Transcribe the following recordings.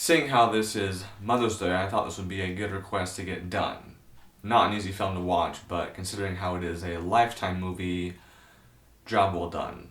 Seeing how this is Mother's Day, I thought this would be a good request to get done. Not an easy film to watch, but considering how it is a Lifetime movie, job well done.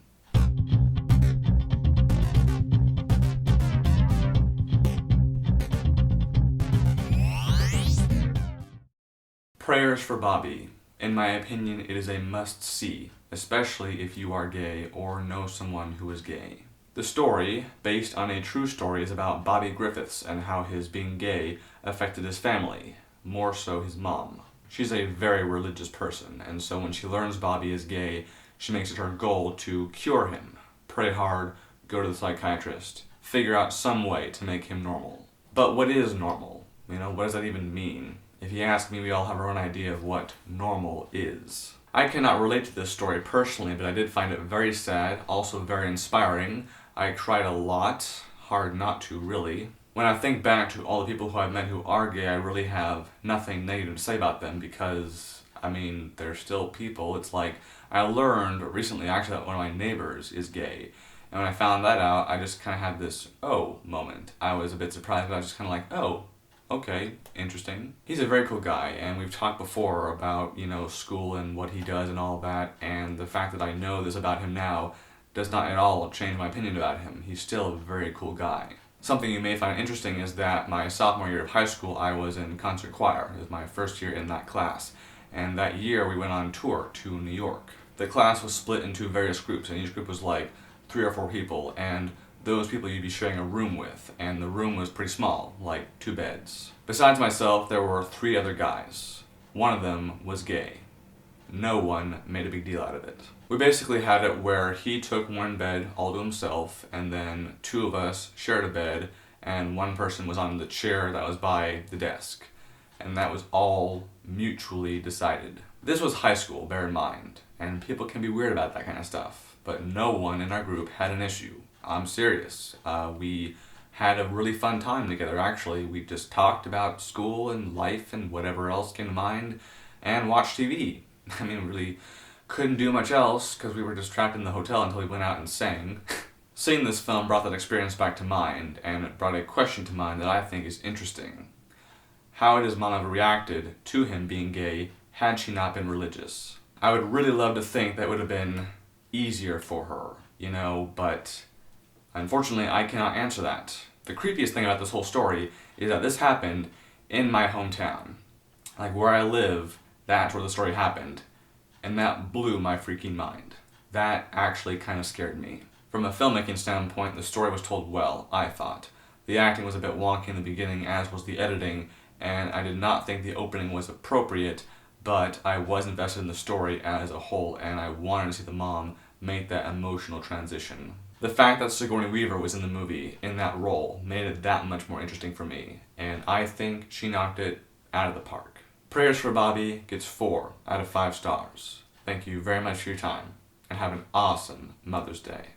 Prayers for Bobby. In my opinion, it is a must-see, especially if you are gay or know someone who is gay. The story, based on a true story, is about Bobby Griffiths and how his being gay affected his family, more so his mom. She's a very religious person, and so when she learns Bobby is gay, she makes it her goal to cure him, pray hard, go to the psychiatrist, figure out some way to make him normal. But what is normal? What does that even mean? If you ask me, we all have our own idea of what normal is. I cannot relate to this story personally, but I did find it very sad, also very inspiring. I cried a lot, hard not to really. When I think back to all the people who I've met who are gay, I really have nothing negative to say about them because, they're still people. It's like, I learned recently actually that one of my neighbors is gay. And when I found that out, I just kind of had this, oh, moment. I was a bit surprised, but I was just kind of like, oh, okay, interesting. He's a very cool guy, and we've talked before about, school and what he does and all that, and the fact that I know this about him now does not at all change my opinion about him. He's still a very cool guy. Something you may find interesting is that my sophomore year of high school, I was in concert choir. It was my first year in that class, and that year we went on tour to New York. The class was split into various groups, and each group was like 3 or 4 people, and those people you'd be sharing a room with, and the room was pretty small, like 2 beds. Besides myself, there were 3 other guys. One of them was gay. No one made a big deal out of it. We basically had it where he took one bed all to himself, and then 2 of us shared a bed, and one person was on the chair that was by the desk. And that was all mutually decided. This was high school, bear in mind, and people can be weird about that kind of stuff, but no one in our group had an issue. I'm serious. We had a really fun time together, actually. We just talked about school and life and whatever else came to mind, and watched TV. Really couldn't do much else because we were just trapped in the hotel until we went out and sang. Seeing this film brought that experience back to mind, and it brought a question to mind that I think is interesting. How would his mom have reacted to him being gay had she not been religious? I would really love to think that would have been easier for her, but unfortunately, I cannot answer that. The creepiest thing about this whole story is that this happened in my hometown. Like where I live, that's where the story happened. And that blew my freaking mind. That actually kind of scared me. From a filmmaking standpoint, the story was told well, I thought. The acting was a bit wonky in the beginning, as was the editing, and I did not think the opening was appropriate, but I was invested in the story as a whole, and I wanted to see the mom make that emotional transition. The fact that Sigourney Weaver was in the movie, in that role, made it that much more interesting for me, and I think she knocked it out of the park. Prayers for Bobby gets 4 out of 5 stars. Thank you very much for your time, and have an awesome Mother's Day.